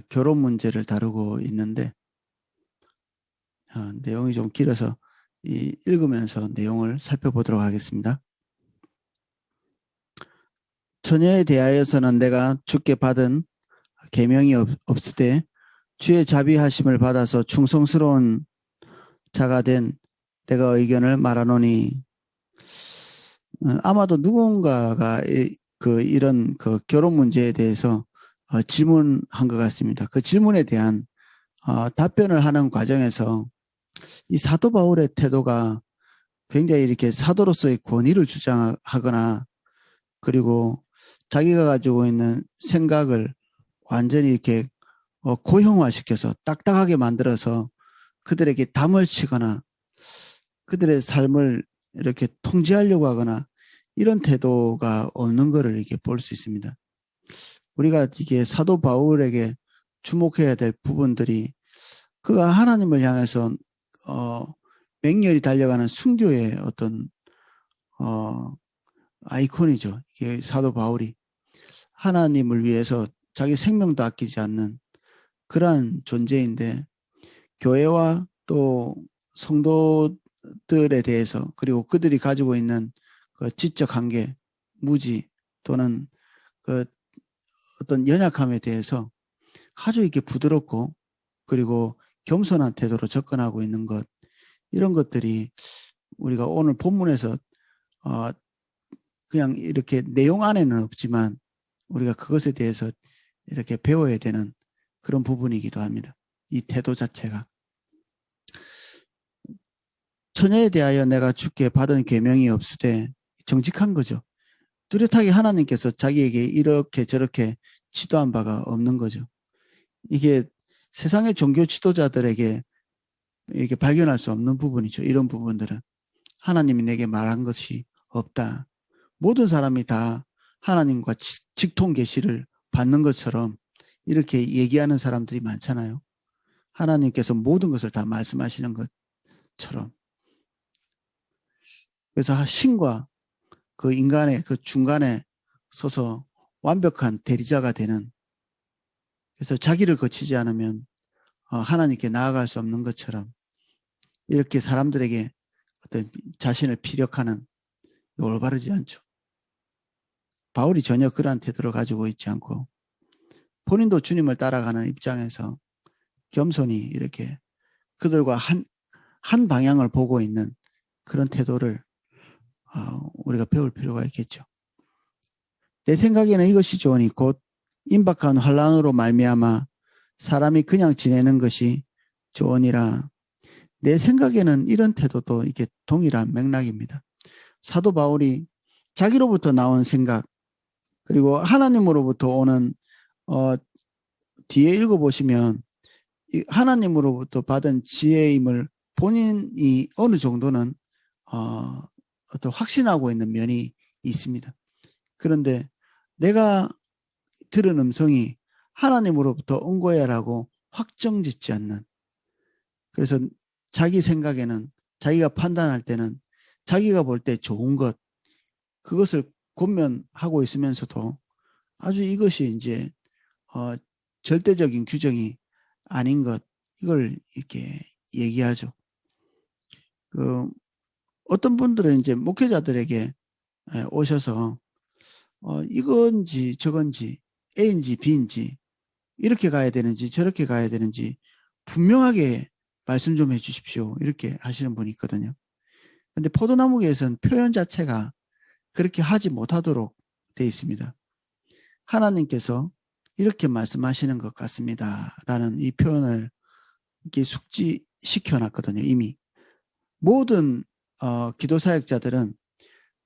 결혼 문제를 다루고 있는데 내용이 좀 길어서 읽으면서 내용을 살펴보도록 하겠습니다. 처녀에 대하여서는 내가 주께 받은 계명이 없으되 주의 자비하심을 받아서 충성스러운 자가 된 내가 의견을 말하노니 아마도 누군가가 이런 결혼 문제에 대해서 질문한 것 같습니다. 그 질문에 대한 답변을 하는 과정에서 이 사도 바울의 태도가 굉장히 이렇게 사도로서의 권위를 주장하거나 그리고 자기가 가지고 있는 생각을 완전히 이렇게 고형화시켜서 딱딱하게 만들어서 그들에게 담을 치거나 그들의 삶을 이렇게 통제하려고 하거나 이런 태도가 없는 것을 이렇게 볼 수 있습니다. 우리가 이게 사도 바울에게 주목해야 될 부분들이 그가 하나님을 향해서 맹렬히 달려가는 순교의 어떤 아이콘이죠. 이게 사도 바울이 하나님을 위해서 자기 생명도 아끼지 않는 그러한 존재인데 교회와 또 성도들에 대해서 그리고 그들이 가지고 있는 그 지적 한계, 무지 또는 그 어떤 연약함에 대해서 아주 이렇게 부드럽고 그리고 겸손한 태도로 접근하고 있는 것 이런 것들이 우리가 오늘 본문에서 그냥 이렇게 내용 안에는 없지만 우리가 그것에 대해서 이렇게 배워야 되는 그런 부분이기도 합니다. 이 태도 자체가. 처녀에 대하여 내가 주께 받은 계명이 없으되 정직한 거죠. 뚜렷하게 하나님께서 자기에게 이렇게 저렇게 지도한 바가 없는 거죠. 이게 세상의 종교 지도자들에게 이렇게 발견할 수 없는 부분이죠. 이런 부분들은 하나님이 내게 말한 것이 없다. 모든 사람이 다 하나님과 직통 계시를 받는 것처럼 이렇게 얘기하는 사람들이 많잖아요. 하나님께서 모든 것을 다 말씀하시는 것처럼. 그래서 신과 그 인간의 그 중간에 서서 완벽한 대리자가 되는, 그래서 자기를 거치지 않으면 하나님께 나아갈 수 없는 것처럼 이렇게 사람들에게 어떤 자신을 피력하는 올바르지 않죠. 바울이 전혀 그러한 태도를 가지고 있지 않고 본인도 주님을 따라가는 입장에서 겸손히 이렇게 그들과 한 방향을 보고 있는 그런 태도를 우리가 배울 필요가 있겠죠. 내 생각에는 이것이 좋으니 곧 임박한 환난으로 말미암아 사람이 그냥 지내는 것이 좋으니라. 내 생각에는 이런 태도도 이게 동일한 맥락입니다. 사도 바울이 자기로부터 나온 생각 그리고 하나님으로부터 오는 뒤에 읽어보시면 하나님으로부터 받은 지혜임을 본인이 어느 정도는 어떤 확신하고 있는 면이 있습니다. 그런데 내가 들은 음성이 하나님으로부터 온 거야라고 확정짓지 않는, 그래서 자기 생각에는 자기가 판단할 때는 자기가 볼 때 좋은 것 그것을 권면하고 있으면서도 아주 이것이 이제 절대적인 규정이 아닌 것 이걸 이렇게 얘기하죠. 어떤 분들은 이제 목회자들에게 오셔서 이건지 저건지 A인지 B인지 이렇게 가야 되는지 저렇게 가야 되는지 분명하게 말씀 좀 해주십시오 이렇게 하시는 분이 있거든요. 그런데 포도나무계에서는 표현 자체가 그렇게 하지 못하도록 되어 있습니다. 하나님께서 이렇게 말씀하시는 것 같습니다 라는 이 표현을 이렇게 숙지시켜 놨거든요. 이미 모든 기도 사역자들은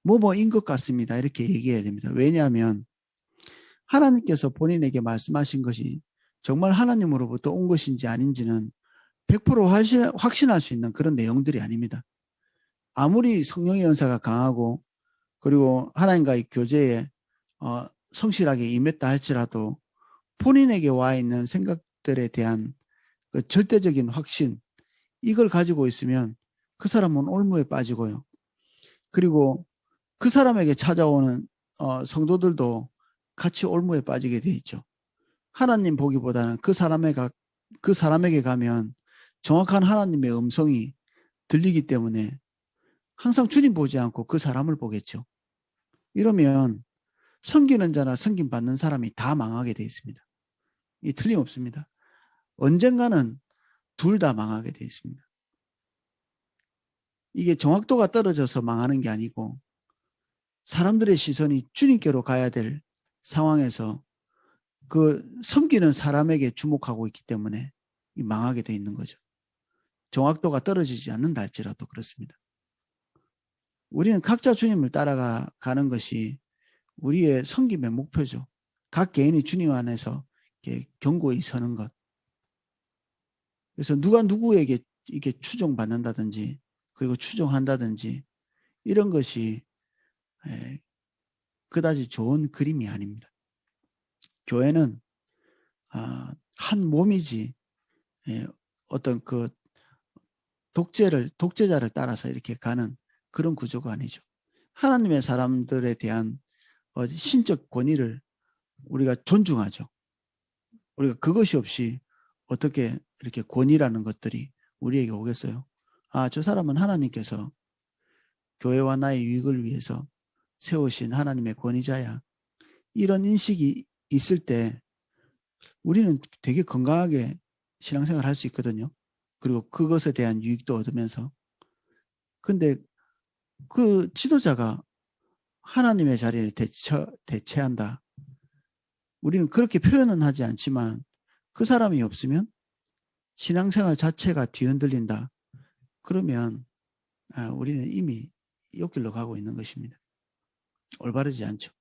뭐뭐인 것 같습니다 이렇게 얘기해야 됩니다. 왜냐하면 하나님께서 본인에게 말씀하신 것이 정말 하나님으로부터 온 것인지 아닌지는 100% 확신할 수 있는 그런 내용들이 아닙니다. 아무리 성령의 은사가 강하고 그리고 하나님과의 교제에 성실하게 임했다 할지라도 본인에게 와 있는 생각들에 대한 그 절대적인 확신 이걸 가지고 있으면 그 사람은 올무에 빠지고요. 그리고 그 사람에게 찾아오는 성도들도 같이 올무에 빠지게 돼 있죠. 하나님 보기보다는 그 사람에게 가면 정확한 하나님의 음성이 들리기 때문에 항상 주님 보지 않고 그 사람을 보겠죠. 이러면 섬기는 자나 섬김 받는 사람이 다 망하게 되어 있습니다. 이 틀림없습니다. 언젠가는 둘 다 망하게 되어 있습니다. 이게 정확도가 떨어져서 망하는 게 아니고 사람들의 시선이 주님께로 가야 될 상황에서 그 섬기는 사람에게 주목하고 있기 때문에 망하게 되어 있는 거죠. 정확도가 떨어지지 않는다 할지라도 그렇습니다. 우리는 각자 주님을 따라가는 것이 우리의 섬김의 목표죠. 각 개인이 주님 안에서 견고히 서는 것. 그래서 누가 누구에게 이게 추종받는다든지 그리고 추종한다든지 이런 것이 그다지 좋은 그림이 아닙니다. 교회는 한 몸이지 어떤 그 독재자를 따라서 이렇게 가는 그런 구조가 아니죠. 하나님의 사람들에 대한 신적 권위를 우리가 존중하죠. 우리가 그것이 없이 어떻게 이렇게 권위라는 것들이 우리에게 오겠어요? 저 사람은 하나님께서 교회와 나의 유익을 위해서 세우신 하나님의 권위자야. 이런 인식이 있을 때 우리는 되게 건강하게 신앙생활을 할 수 있거든요. 그리고 그것에 대한 유익도 얻으면서. 근데 그 지도자가 하나님의 자리를 대체한다. 우리는 그렇게 표현은 하지 않지만 그 사람이 없으면 신앙생활 자체가 뒤흔들린다. 그러면 우리는 이미 옆길로 가고 있는 것입니다. 올바르지 않죠.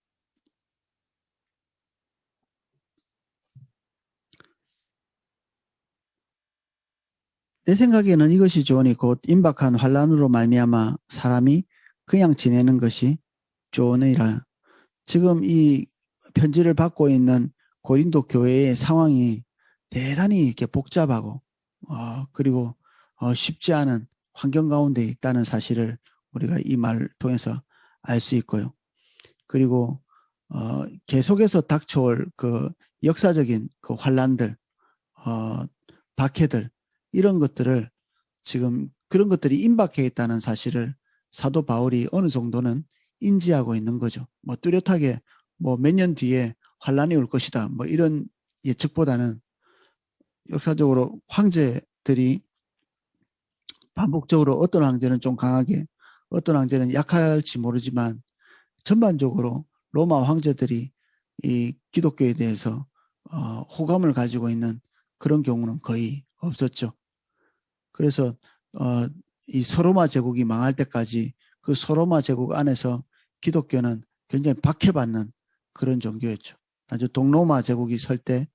내 생각에는 이것이 좋으니 곧 임박한 환란으로 말미암아 사람이 그냥 지내는 것이 좋으니라. 지금 이 편지를 받고 있는 고린도 교회의 상황이 대단히 이렇게 복잡하고 그리고 쉽지 않은 환경 가운데 있다는 사실을 우리가 이 말을 통해서 알 수 있고요. 그리고 계속해서 닥쳐올 그 역사적인 그 환란들, 박해들 이런 것들을 지금 그런 것들이 임박해 있다는 사실을 사도 바울이 어느 정도는 인지하고 있는 거죠. 뭐 뚜렷하게 뭐 몇 년 뒤에 환란이 올 것이다. 뭐 이런 예측보다는 역사적으로 황제들이 반복적으로 어떤 황제는 좀 강하게 어떤 황제는 약할지 모르지만 전반적으로 로마 황제들이 이 기독교에 대해서 호감을 가지고 있는 그런 경우는 거의 없었죠. 그래서 이 서로마 제국이 망할 때까지 그 서로마 제국 안에서 기독교는 굉장히 박해받는 그런 종교였죠. 아주 동로마 제국이 설 때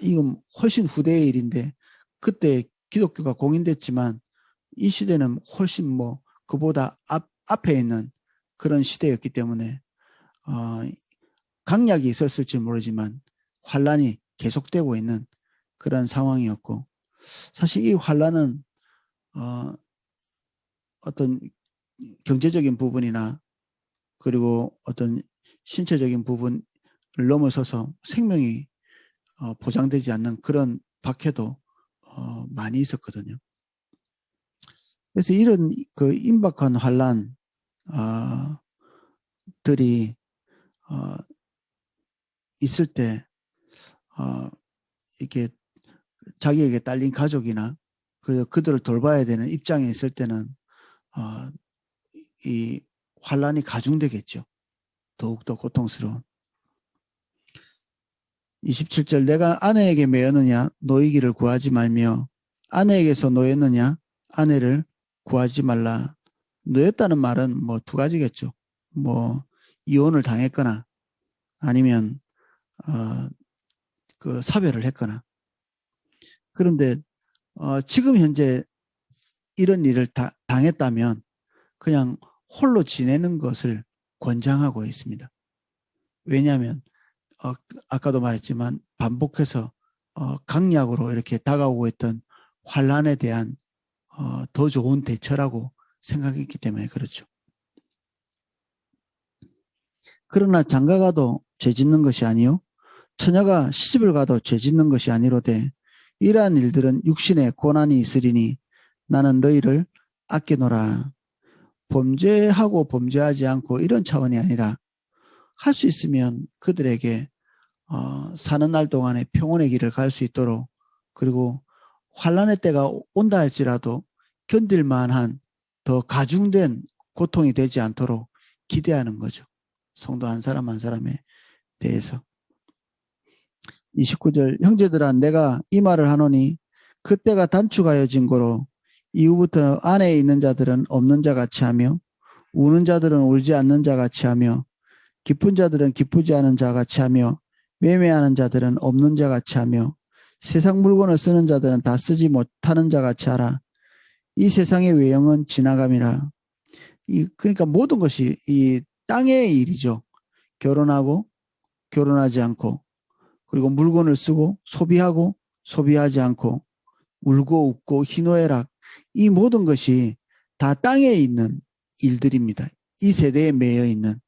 이건 훨씬 후대의 일인데 그때 기독교가 공인됐지만 이 시대는 훨씬 뭐 그보다 앞에 있는 그런 시대였기 때문에 강약이 있었을지 모르지만 환란이 계속되고 있는 그런 상황이었고 사실 이 환란은 어떤 경제적인 부분이나 그리고 어떤 신체적인 부분을 넘어서서 생명이 보장되지 않는 그런 박해도 많이 있었거든요. 그래서 이런 그 임박한 환란들이 있을 때 이렇게 자기에게 딸린 가족이나 그들을 돌봐야 되는 입장에 있을 때는 이 환란이 가중되겠죠. 더욱더 고통스러운. 27절 내가 아내에게 매였느냐 노이기를 구하지 말며 아내에게서 노였느냐 아내를 구하지 말라. 노였다는 말은 뭐 두 가지겠죠. 뭐 이혼을 당했거나 아니면 그 사별을 했거나. 그런데 지금 현재 이런 일을 당했다면 그냥 홀로 지내는 것을 권장하고 있습니다. 왜냐하면 아까도 말했지만 반복해서 강약으로 이렇게 다가오고 있던 환란에 대한 더 좋은 대처라고 생각했기 때문에 그렇죠. 그러나 장가가도 죄 짓는 것이 아니요 처녀가 시집을 가도 죄 짓는 것이 아니로되 이러한 일들은 육신에 고난이 있으리니 나는 너희를 아끼노라. 범죄하고 범죄하지 않고 이런 차원이 아니라 할 수 있으면 그들에게 사는 날 동안에 평온의 길을 갈 수 있도록, 그리고 환난의 때가 온다 할지라도 견딜 만한 더 가중된 고통이 되지 않도록 기대하는 거죠. 성도 한 사람 한 사람에 대해서. 29절 형제들아 내가 이 말을 하노니 그때가 단축하여진 거로 이후부터 안에 있는 자들은 없는 자 같이 하며 우는 자들은 울지 않는 자 같이 하며 기쁜 자들은 기쁘지 않은 자 같이 하며 매매하는 자들은 없는 자 같이 하며 세상 물건을 쓰는 자들은 다 쓰지 못하는 자 같이 하라. 이 세상의 외형은 지나감이라. 그러니까 모든 것이 이 땅의 일이죠. 결혼하고 결혼하지 않고, 그리고 물건을 쓰고 소비하고 소비하지 않고, 울고 웃고 희노애락, 이 모든 것이 다 땅에 있는 일들입니다. 이 세대에 매여 있는.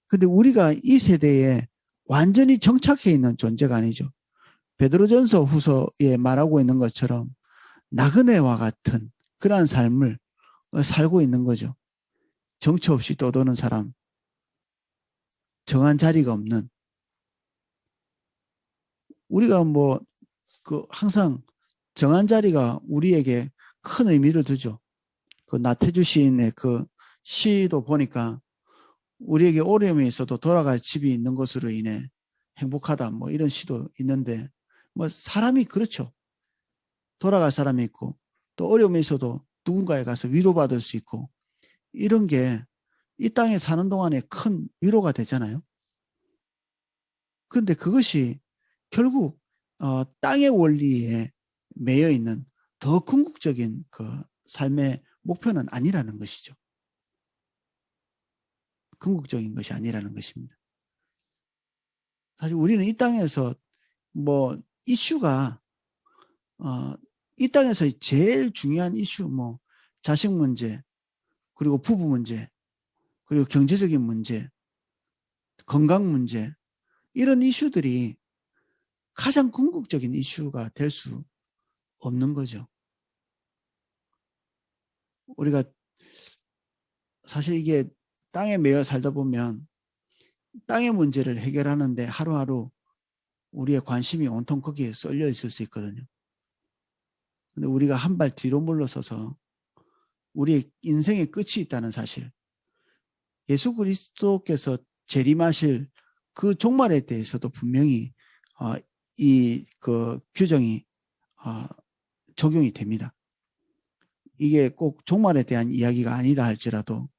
근데 우리가 이 세대에 완전히 정착해 있는 존재가 아니죠. 베드로전서 후서에 말하고 있는 것처럼 나그네와 같은 그러한 삶을 살고 있는 거죠. 정처 없이 떠도는 사람, 정한 자리가 없는. 우리가 항상 정한 자리가 우리에게 큰 의미를 두죠. 그 나태주 시인의 그 시도 보니까 우리에게 어려움이 있어도 돌아갈 집이 있는 것으로 인해 행복하다, 이런 시도 있는데, 사람이 그렇죠. 돌아갈 사람이 있고 또 어려움이 있어도 누군가에 가서 위로받을 수 있고, 이런 게 이 땅에 사는 동안에 큰 위로가 되잖아요. 그런데 그것이 결국 땅의 원리에 매여 있는 더 궁극적인 그 삶의 목표는 아니라는 것이죠. 궁극적인 것이 아니라는 것입니다. 사실 우리는 이 땅에서 이슈가 이 땅에서 제일 중요한 이슈, 자식 문제, 그리고 부부 문제, 그리고 경제적인 문제, 건강 문제, 이런 이슈들이 가장 궁극적인 이슈가 될 수 없는 거죠. 우리가 사실 이게 땅에 매여 살다 보면 땅의 문제를 해결하는데 하루하루 우리의 관심이 온통 거기에 쏠려 있을 수 있거든요. 근데 우리가 한 발 뒤로 물러서서 우리의 인생의 끝이 있다는 사실, 예수 그리스도께서 재림하실 그 종말에 대해서도 분명히 이 그 규정이 적용이 됩니다. 이게 꼭 종말에 대한 이야기가 아니라 할지라도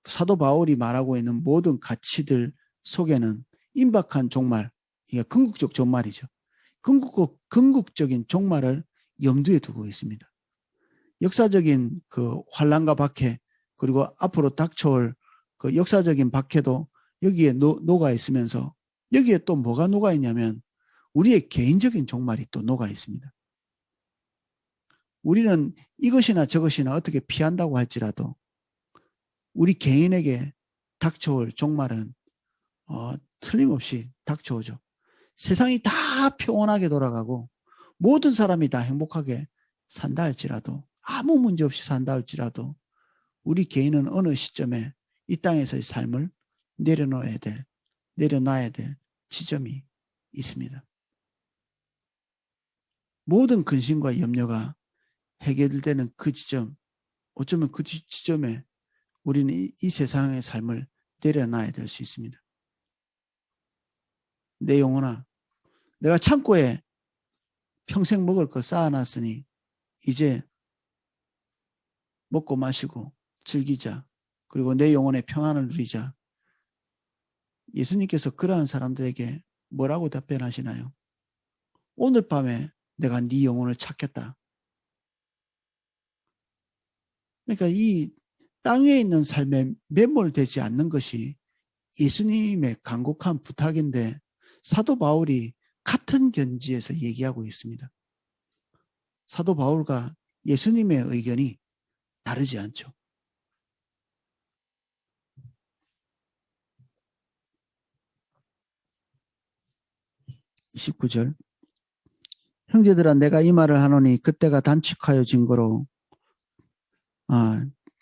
사도 바울이 말하고 있는 모든 가치들 속에는 임박한 종말, 이게 궁극적 종말이죠. 궁극적인 종말을 염두에 두고 있습니다. 역사적인 그 환란과 박해, 그리고 앞으로 닥쳐올 그 역사적인 박해도 여기에 녹아 있으면서, 여기에 또 뭐가 녹아 있냐면 우리의 개인적인 종말이 또 녹아 있습니다. 우리는 이것이나 저것이나 어떻게 피한다고 할지라도 우리 개인에게 닥쳐올 종말은 틀림없이 닥쳐오죠. 세상이 다 평온하게 돌아가고 모든 사람이 다 행복하게 산다 할지라도, 아무 문제 없이 산다 할지라도, 우리 개인은 어느 시점에 이 땅에서의 삶을 내려놔야 될 지점이 있습니다. 모든 근심과 염려가 해결되는 그 지점, 어쩌면 그 지점에 우리는 이 세상의 삶을 내려놔야 될 수 있습니다. 내 영혼아, 내가 창고에 평생 먹을 거 쌓아놨으니 이제 먹고 마시고 즐기자. 그리고 내 영혼의 평안을 누리자. 예수님께서 그러한 사람들에게 뭐라고 답변하시나요? 오늘 밤에 내가 네 영혼을 찾겠다. 그러니까 이 땅에 있는 삶에 매몰되지 않는 것이 예수님의 간곡한 부탁인데, 사도 바울이 같은 견지에서 얘기하고 있습니다. 사도 바울과 예수님의 의견이 다르지 않죠. 19절. 형제들아 내가 이 말을 하노니 그때가 단축하여 증거로.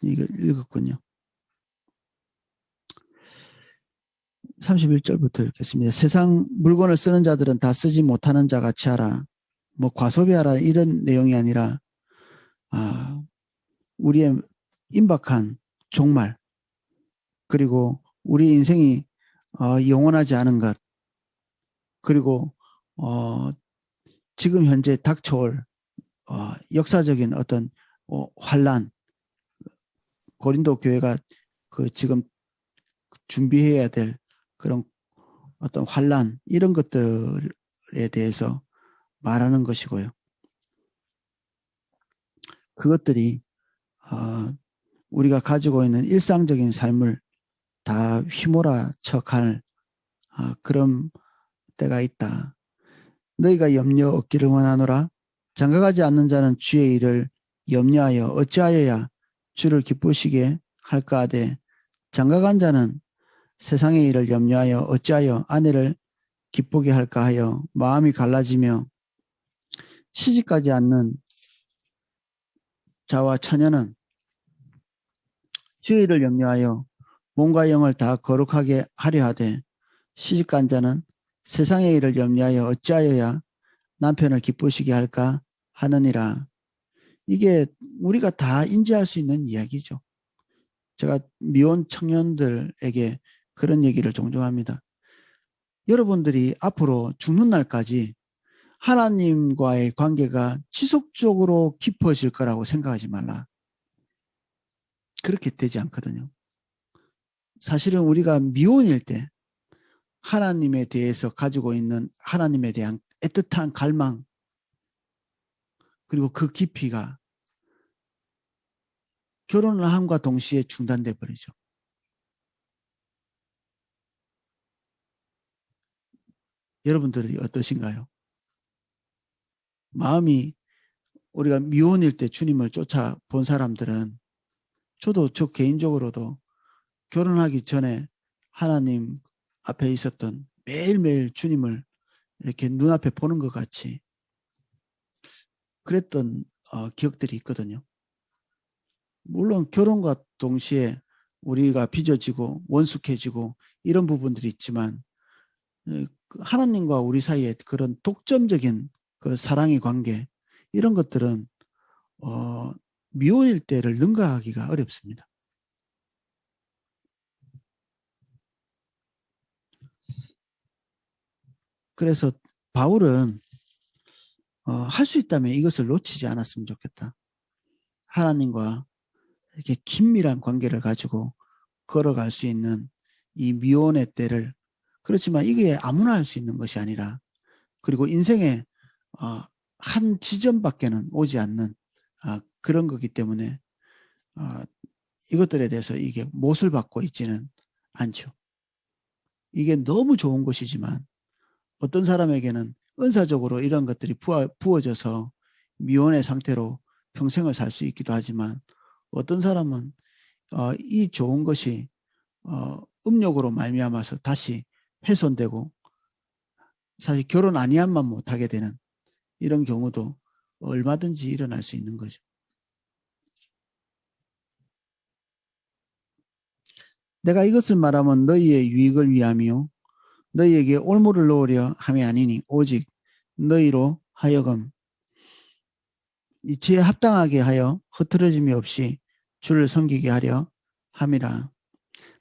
이거 읽었군요. 31절부터 읽겠습니다. 세상 물건을 쓰는 자들은 다 쓰지 못하는 자 같이 하라. 뭐 과소비하라 이런 내용이 아니라 우리의 임박한 종말, 그리고 우리 인생이 영원하지 않은 것, 그리고 지금 현재 닥쳐올 역사적인 어떤 환란, 고린도 교회가 그 지금 준비해야 될 그런 어떤 환란 이런 것들에 대해서 말하는 것이고요. 그것들이 우리가 가지고 있는 일상적인 삶을 다 휘몰아쳐갈 그런 때가 있다. 너희가 염려 얻기를 원하노라. 장가가지 않는 자는 주의 일을 염려하여 어찌하여야 주를 기쁘시게 할까 하되 장가간 자는 세상의 일을 염려하여 어찌하여 아내를 기쁘게 할까 하여 마음이 갈라지며 시집가지 않는 자와 처녀는 주의 일을 염려하여 몸과 영을 다 거룩하게 하려 하되 시집간 자는 세상의 일을 염려하여 어찌하여야 남편을 기쁘시게 할까 하느니라. 이게 우리가 다 인지할 수 있는 이야기죠. 제가 미혼 청년들에게 그런 얘기를 종종 합니다. 여러분들이 앞으로 죽는 날까지 하나님과의 관계가 지속적으로 깊어질 거라고 생각하지 말라. 그렇게 되지 않거든요. 사실은 우리가 미혼일 때 하나님에 대해서 가지고 있는 하나님에 대한 애틋한 갈망, 그리고 그 깊이가 결혼을 함과 동시에 중단돼 버리죠. 여러분들이 어떠신가요? 마음이 우리가 미혼일 때 주님을 쫓아본 사람들은, 저 개인적으로도 결혼하기 전에 하나님 앞에 있었던 매일매일 주님을 이렇게 눈앞에 보는 것 같이 그랬던 기억들이 있거든요. 물론 결혼과 동시에 우리가 빚어지고 원숙해지고 이런 부분들이 있지만 하나님과 우리 사이에 그런 독점적인 그 사랑의 관계, 이런 것들은 미혼일 때를 능가하기가 어렵습니다. 그래서 바울은 할 수 있다면 이것을 놓치지 않았으면 좋겠다. 하나님과 이렇게 긴밀한 관계를 가지고 걸어갈 수 있는 이 미혼의 때를, 그렇지만 이게 아무나 할 수 있는 것이 아니라, 그리고 인생의 한 지점밖에는 오지 않는 그런 거기 때문에 이것들에 대해서 이게 못을 받고 있지는 않죠. 이게 너무 좋은 것이지만 어떤 사람에게는 은사적으로 이런 것들이 부어져서 미혼의 상태로 평생을 살 수 있기도 하지만, 어떤 사람은 이 좋은 것이 음욕으로 말미암아서 다시 훼손되고 사실 결혼 아니함만 못하게 되는 이런 경우도 얼마든지 일어날 수 있는 거죠. 내가 이것을 말하면 너희의 유익을 위함이요 너희에게 올무를 놓으려 함이 아니니 오직 너희로 하여금 이 지에 합당하게 하여 흐트러짐이 없이 주를 섬기게 하려 함이라.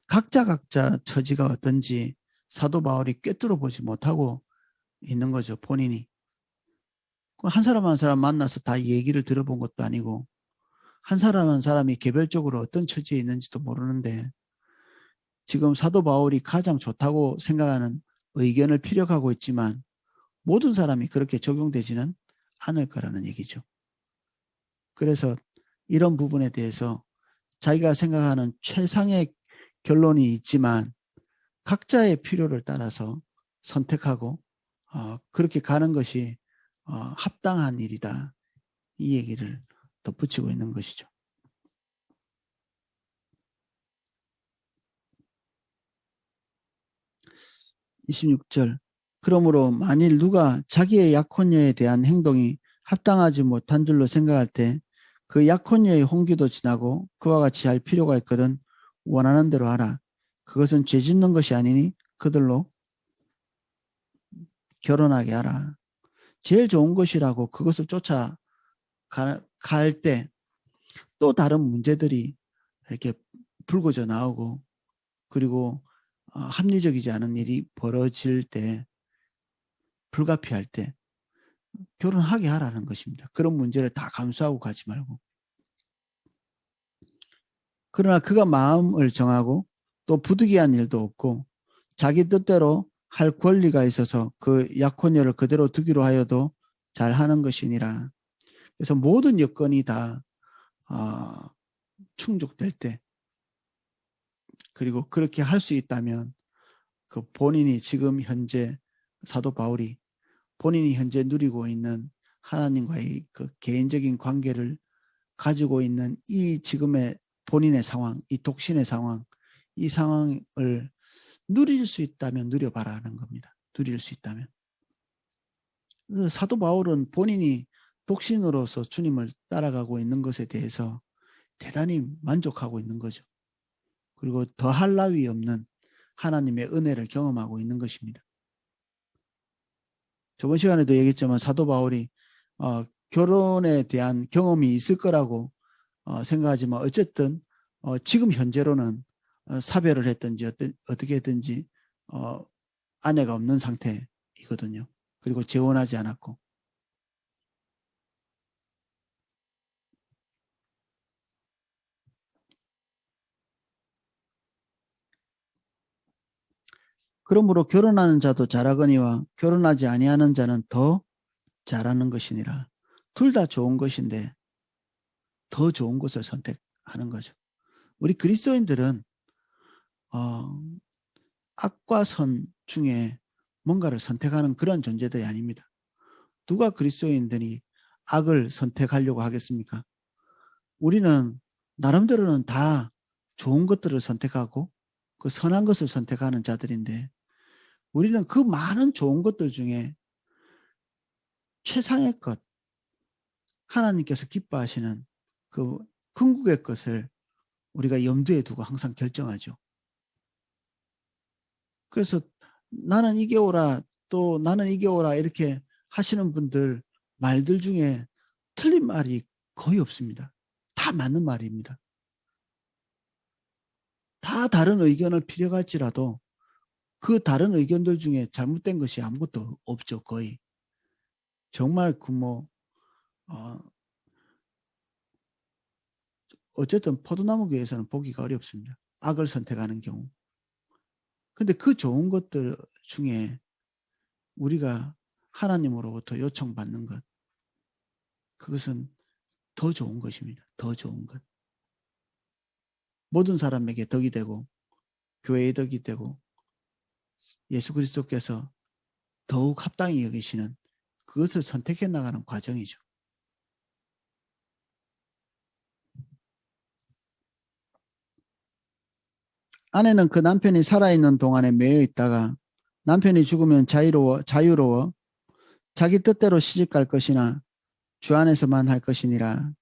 각자 처지가 어떤지 사도 바울이 꿰뚫어 보지 못하고 있는 거죠. 본인이 한 사람 한 사람 만나서 다 얘기를 들어본 것도 아니고, 한 사람 한 사람이 개별적으로 어떤 처지에 있는지도 모르는데, 지금 사도 바울이 가장 좋다고 생각하는 의견을 피력하고 있지만 모든 사람이 그렇게 적용되지는 않을 거라는 얘기죠. 그래서 이런 부분에 대해서 자기가 생각하는 최상의 결론이 있지만 각자의 필요를 따라서 선택하고 그렇게 가는 것이 합당한 일이다, 이 얘기를 덧붙이고 있는 것이죠. 26절. 그러므로 만일 누가 자기의 약혼녀에 대한 행동이 합당하지 못한 줄로 생각할 때 그 약혼녀의 홍기도 지나고 그와 같이 할 필요가 있거든 원하는 대로 하라. 그것은 죄 짓는 것이 아니니 그들로 결혼하게 하라. 제일 좋은 것이라고 그것을 쫓아갈 때 또 다른 문제들이 이렇게 불거져 나오고 그리고 합리적이지 않은 일이 벌어질 때 불가피할 때 결혼하게 하라는 것입니다. 그런 문제를 다 감수하고 가지 말고. 그러나 그가 마음을 정하고 또 부득이한 일도 없고 자기 뜻대로 할 권리가 있어서 그 약혼녀를 그대로 두기로 하여도 잘하는 것이니라. 그래서 모든 여건이 다 충족될 때 그리고 그렇게 할 수 있다면 그 본인이 지금 현재 사도 바울이 본인이 현재 누리고 있는 하나님과의 그 개인적인 관계를 가지고 있는 이 지금의 본인의 상황, 이 독신의 상황, 이 상황을 누릴 수 있다면 누려봐라 하는 겁니다. 누릴 수 있다면. 사도 바울은 본인이 독신으로서 주님을 따라가고 있는 것에 대해서 대단히 만족하고 있는 거죠. 그리고 더할 나위 없는 하나님의 은혜를 경험하고 있는 것입니다. 저번 시간에도 얘기했지만 사도 바울이 결혼에 대한 경험이 있을 거라고 생각하지만 어쨌든 지금 현재로는 사별을 했든지 어떻게 했든지 아내가 없는 상태이거든요. 그리고 재혼하지 않았고. 그러므로 결혼하는 자도 잘하거니와 결혼하지 아니하는 자는 더 잘하는 것이니라. 둘 다 좋은 것인데 더 좋은 것을 선택하는 거죠. 우리 그리스도인들은 악과 선 중에 뭔가를 선택하는 그런 존재들이 아닙니다. 누가 그리스도인들이 악을 선택하려고 하겠습니까? 우리는 나름대로는 다 좋은 것들을 선택하고 그 선한 것을 선택하는 자들인데 우리는 그 많은 좋은 것들 중에 최상의 것, 하나님께서 기뻐하시는 그 궁극의 것을 우리가 염두에 두고 항상 결정하죠. 그래서 나는 이게 옳아, 또 나는 이게 옳아 이렇게 하시는 분들 말들 중에 틀린 말이 거의 없습니다. 다 맞는 말입니다. 다 다른 의견을 필요할지라도 그 다른 의견들 중에 잘못된 것이 아무것도 없죠. 거의. 정말 어쨌든 포도나무 교회에서는 보기가 어렵습니다. 악을 선택하는 경우. 근데 그 좋은 것들 중에 우리가 하나님으로부터 요청받는 것, 그것은 더 좋은 것입니다. 더 좋은 것. 모든 사람에게 덕이 되고 교회의 덕이 되고 예수 그리스도께서 더욱 합당히 여기시는 그것을 선택해 나가는 과정이죠. 아내는 그 남편이 살아있는 동안에 매여 있다가 남편이 죽으면 자유로워 자기 뜻대로 시집갈 것이나 주 안에서만 할 것이니라.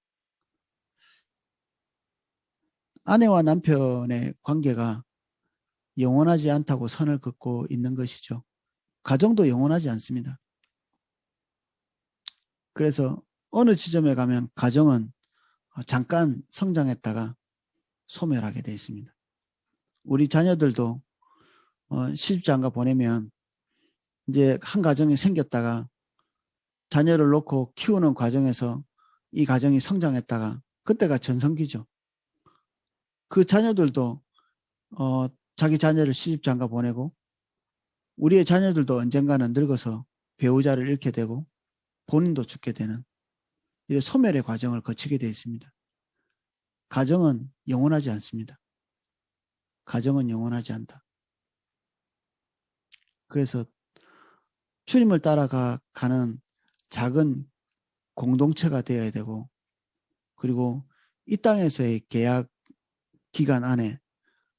아내와 남편의 관계가 영원하지 않다고 선을 긋고 있는 것이죠. 가정도 영원하지 않습니다. 그래서 어느 지점에 가면 가정은 잠깐 성장했다가 소멸하게 되어 있습니다. 우리 자녀들도 시집장가 보내면 이제 한 가정이 생겼다가 자녀를 놓고 키우는 과정에서 이 가정이 성장했다가 그때가 전성기죠. 그 자녀들도 자기 자녀를 시집장가 보내고 우리의 자녀들도 언젠가는 늙어서 배우자를 잃게 되고 본인도 죽게 되는 이런 소멸의 과정을 거치게 되어 있습니다. 가정은 영원하지 않습니다. 가정은 영원하지 않다. 그래서 주님을 따라가는 작은 공동체가 되어야 되고 그리고 이 땅에서의 계약 기간 안에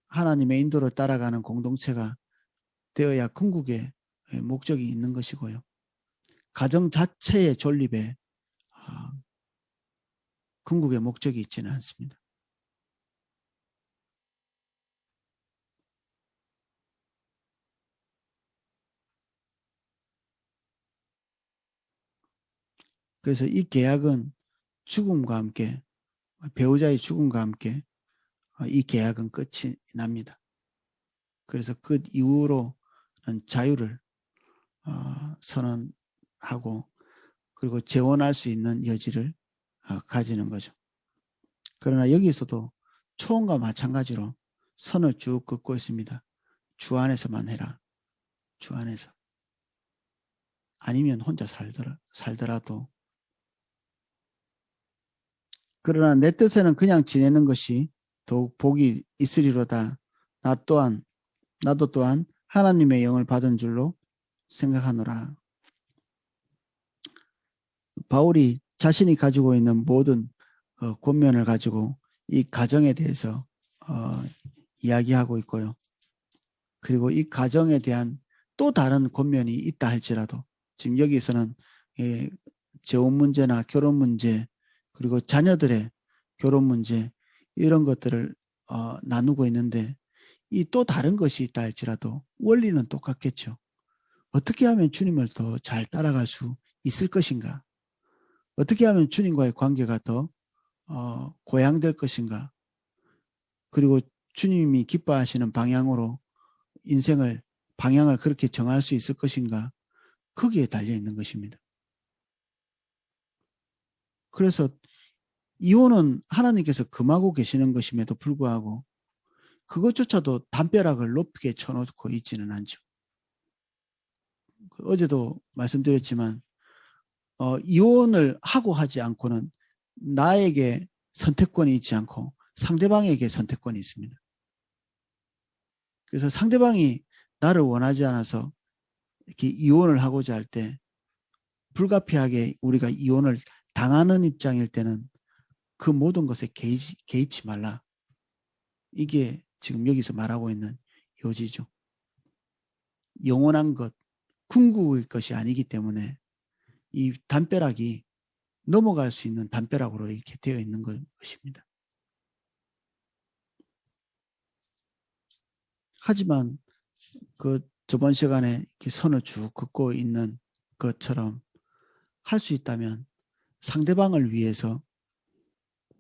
하나님의 인도를 따라가는 공동체가 되어야 궁극에 목적이 있는 것이고요. 가정 자체의 존립에 궁극의 목적이 있지는 않습니다. 그래서 이 계약은 죽음과 함께, 배우자의 죽음과 함께 이 계약은 끝이 납니다. 그래서 그 이후로는 자유를 선언하고 그리고 재혼할 수 있는 여지를 가지는 거죠. 그러나 여기서도 초혼과 마찬가지로 선을 쭉 긋고 있습니다. 주 안에서만 해라. 주 안에서. 아니면 혼자 살더라도. 그러나 내 뜻에는 그냥 지내는 것이 더욱 복이 있으리로다. 나도 또한 하나님의 영을 받은 줄로 생각하노라. 바울이 자신이 가지고 있는 모든 권면을 가지고 이 가정에 대해서 이야기하고 있고요. 그리고 이 가정에 대한 또 다른 권면이 있다 할지라도 지금 여기서는 재혼 문제나 결혼 문제 그리고 자녀들의 결혼 문제 이런 것들을 나누고 있는데 이 또 다른 것이 있다 할지라도 원리는 똑같겠죠. 어떻게 하면 주님을 더 잘 따라갈 수 있을 것인가? 어떻게 하면 주님과의 관계가 더 고양될 것인가? 그리고 주님이 기뻐하시는 방향으로 방향을 그렇게 정할 수 있을 것인가? 거기에 달려 있는 것입니다. 그래서 이혼은 하나님께서 금하고 계시는 것임에도 불구하고 그것조차도 담벼락을 높게 쳐놓고 있지는 않죠. 어제도 말씀드렸지만 이혼을 하고 하지 않고는 나에게 선택권이 있지 않고 상대방에게 선택권이 있습니다. 그래서 상대방이 나를 원하지 않아서 이렇게 이혼을 하고자 할 때 불가피하게 우리가 이혼을 당하는 입장일 때는 그 모든 것에 개의치 말라. 이게 지금 여기서 말하고 있는 요지죠. 영원한 것, 궁극의 것이 아니기 때문에 이 담벼락이 넘어갈 수 있는 담벼락으로 이렇게 되어 있는 것입니다. 하지만 저번 시간에 이렇게 선을 쭉 긋고 있는 것처럼 할 수 있다면 상대방을 위해서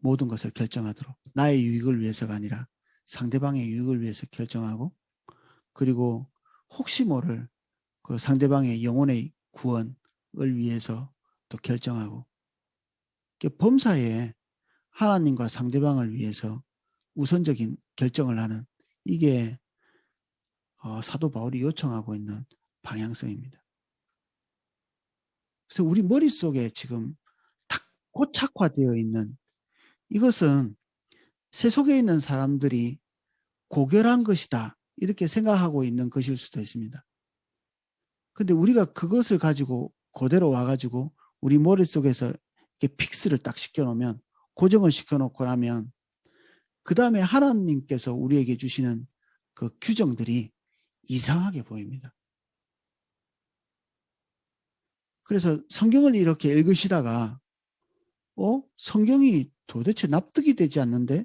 모든 것을 결정하도록 나의 유익을 위해서가 아니라 상대방의 유익을 위해서 결정하고 그리고 혹시 모를 그 상대방의 영혼의 구원을 위해서 또 결정하고 범사에 하나님과 상대방을 위해서 우선적인 결정을 하는 이게 사도 바울이 요청하고 있는 방향성입니다. 그래서 우리 머릿속에 지금 딱 고착화되어 있는 이것은 세속에 있는 사람들이 고결한 것이다 이렇게 생각하고 있는 것일 수도 있습니다. 근데 우리가 그것을 가지고 그대로 와가지고 우리 머릿속에서 이렇게 픽스를 딱 시켜놓으면 고정을 시켜놓고 나면 그 다음에 하나님께서 우리에게 주시는 그 규정들이 이상하게 보입니다. 그래서 성경을 이렇게 읽으시다가 성경이 도대체 납득이 되지 않는데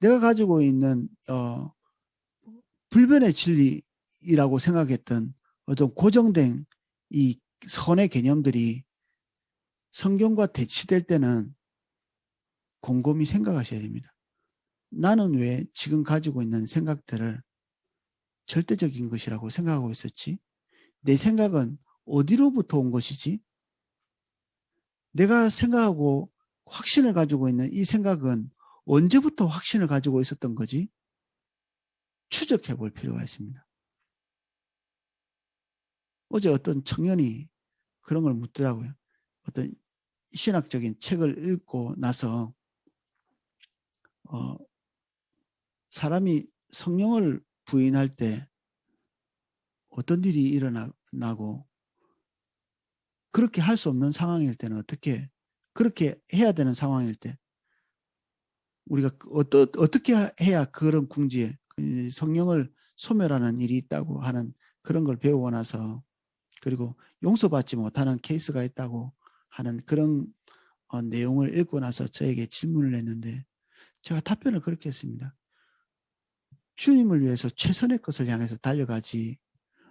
내가 가지고 있는 불변의 진리라고 생각했던 어떤 고정된 이 선의 개념들이 성경과 대치될 때는 곰곰이 생각하셔야 됩니다. 나는 왜 지금 가지고 있는 생각들을 절대적인 것이라고 생각하고 있었지? 내 생각은 어디로부터 온 것이지? 내가 생각하고 확신을 가지고 있는 이 생각은 언제부터 확신을 가지고 있었던 거지? 추적해 볼 필요가 있습니다. 어제 어떤 청년이 그런 걸 묻더라고요. 어떤 신학적인 책을 읽고 나서 사람이 성령을 부인할 때 어떤 일이 일어나고 그렇게 할 수 없는 상황일 때는 어떻게 그렇게 해야 되는 상황일 때 우리가 어떻게 해야 그런 궁지에 성령을 소멸하는 일이 있다고 하는 그런 걸 배우고 나서 그리고 용서받지 못하는 케이스가 있다고 하는 그런 내용을 읽고 나서 저에게 질문을 했는데 제가 답변을 그렇게 했습니다. 주님을 위해서 최선의 것을 향해서 달려가지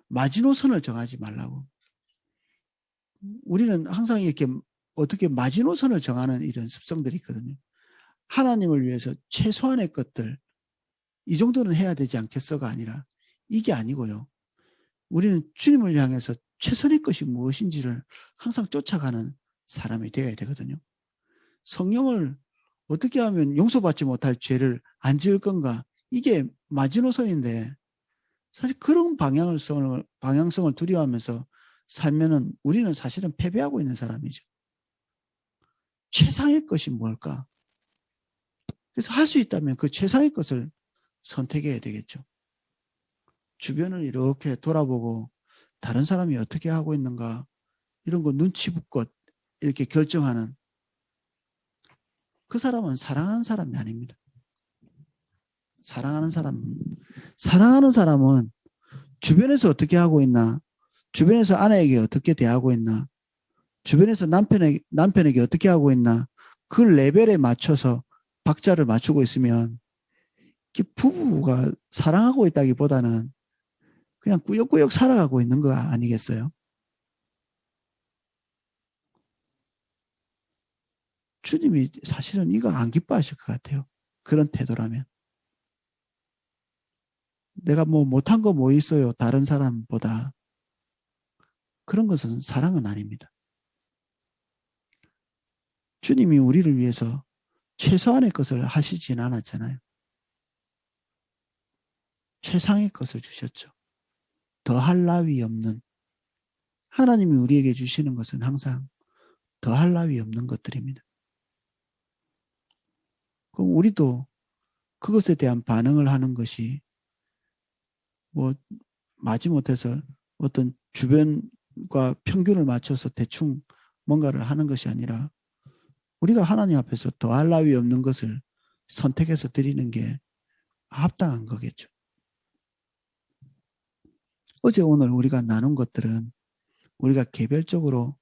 마지노선을 정하지 말라고. 우리는 항상 이렇게 어떻게 마지노선을 정하는 이런 습성들이 있거든요. 하나님을 위해서 최소한의 것들 이 정도는 해야 되지 않겠어가 아니라 이게 아니고요. 우리는 주님을 향해서 최선의 것이 무엇인지를 항상 쫓아가는 사람이 되어야 되거든요. 성령을 어떻게 하면 용서받지 못할 죄를 안 지을 건가? 이게 마지노선인데 사실 그런 방향성을 두려워하면서 살면은 우리는 사실은 패배하고 있는 사람이죠. 최상의 것이 뭘까? 그래서 할 수 있다면 그 최상의 것을 선택해야 되겠죠. 주변을 이렇게 돌아보고 다른 사람이 어떻게 하고 있는가 이런 거 눈치 붙고 이렇게 결정하는 그 사람은 사랑하는 사람이 아닙니다. 사랑하는 사람은 주변에서 어떻게 하고 있나, 주변에서 아내에게 어떻게 대하고 있나, 주변에서 남편에게 어떻게 하고 있나, 그 레벨에 맞춰서 박자를 맞추고 있으면 부부가 사랑하고 있다기보다는 그냥 꾸역꾸역 살아가고 있는 거 아니겠어요? 주님이 사실은 이거 안 기뻐하실 것 같아요. 그런 태도라면. 내가 뭐 못한 거 뭐 있어요. 다른 사람보다. 그런 것은 사랑은 아닙니다. 주님이 우리를 위해서 최소한의 것을 하시진 않았잖아요. 최상의 것을 주셨죠. 더할 나위 없는 하나님이 우리에게 주시는 것은 항상 더할 나위 없는 것들입니다. 그럼 우리도 그것에 대한 반응을 하는 것이 뭐 마지못해서 어떤 주변과 평균을 맞춰서 대충 뭔가를 하는 것이 아니라 우리가 하나님 앞에서 더할 나위 없는 것을 선택해서 드리는 게 합당한 거겠죠. 어제 오늘 우리가 나눈 것들은 우리가 개별적으로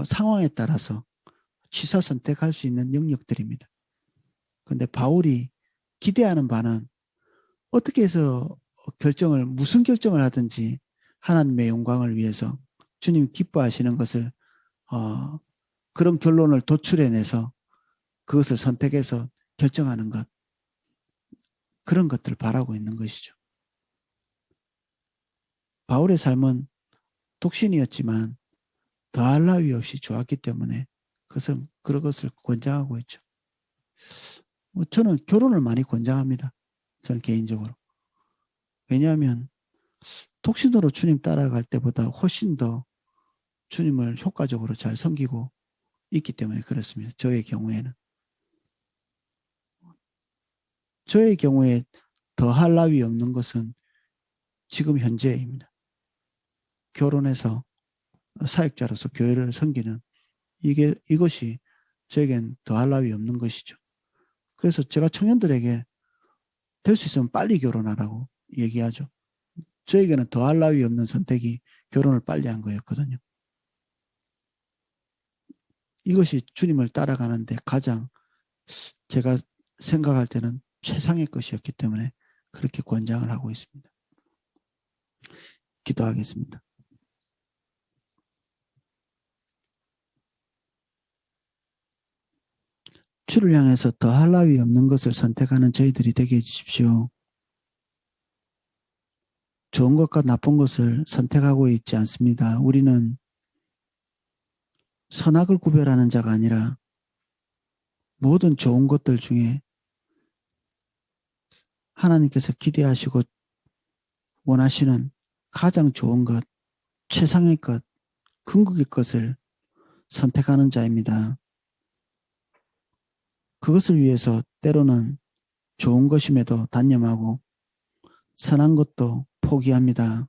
상황에 따라서 취사 선택할 수 있는 영역들입니다. 그런데 바울이 기대하는 바는 어떻게 해서 무슨 결정을 하든지 하나님의 영광을 위해서 주님 기뻐하시는 것을 그런 결론을 도출해내서 그것을 선택해서 결정하는 것 그런 것들을 바라고 있는 것이죠. 바울의 삶은 독신이었지만 더할 나위 없이 좋았기 때문에 그런 것을 권장하고 있죠. 저는 결혼을 많이 권장합니다. 저는 개인적으로. 왜냐하면 독신으로 주님 따라갈 때보다 훨씬 더 주님을 효과적으로 잘 섬기고 있기 때문에 그렇습니다. 저의 경우에는. 저의 경우에 더할 나위 없는 것은 지금 현재입니다. 결혼해서 사역자로서 교회를 섬기는 이것이 저에겐 더할 나위 없는 것이죠. 그래서 제가 청년들에게 될 수 있으면 빨리 결혼하라고 얘기하죠. 저에게는 더할 나위 없는 선택이 결혼을 빨리 한 거였거든요. 이것이 주님을 따라가는데 가장 제가 생각할 때는 최상의 것이었기 때문에 그렇게 권장을 하고 있습니다. 기도하겠습니다. 주를 향해서 더할 나위 없는 것을 선택하는 저희들이 되게 해주십시오. 좋은 것과 나쁜 것을 선택하고 있지 않습니다. 우리는 선악을 구별하는 자가 아니라 모든 좋은 것들 중에 하나님께서 기대하시고 원하시는 가장 좋은 것, 최상의 것, 궁극의 것을 선택하는 자입니다. 그것을 위해서 때로는 좋은 것임에도 단념하고 선한 것도 포기합니다.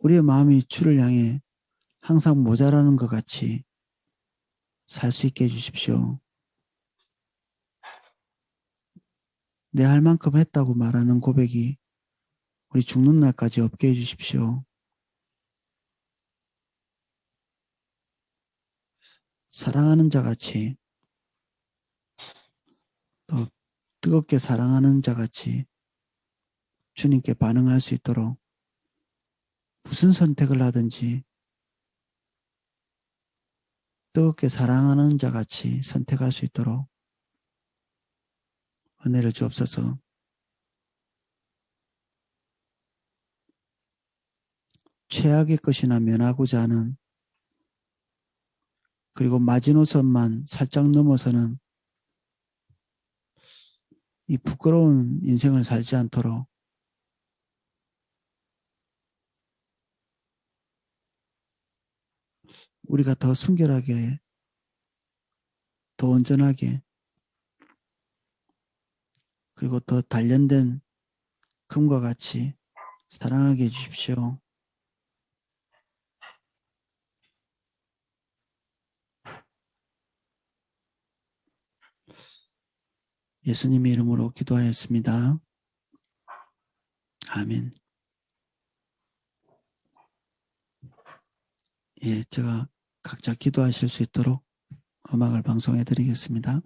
우리의 마음이 주를 향해 항상 모자라는 것 같이 살 수 있게 해주십시오. 내 할 만큼 했다고 말하는 고백이 우리 죽는 날까지 없게 해주십시오. 사랑하는 자같이 또 뜨겁게 사랑하는 자같이 주님께 반응할 수 있도록 무슨 선택을 하든지 뜨겁게 사랑하는 자같이 선택할 수 있도록 은혜를 주옵소서. 최악의 것이나 면하고자 하는 그리고 마지노선만 살짝 넘어서는 이 부끄러운 인생을 살지 않도록 우리가 더 순결하게 더 온전하게 그리고 더 단련된 금과 같이 사랑하게 해주십시오. 예수님의 이름으로 기도하였습니다. 아멘. 예, 제가 각자 기도하실 수 있도록 음악을 방송해 드리겠습니다.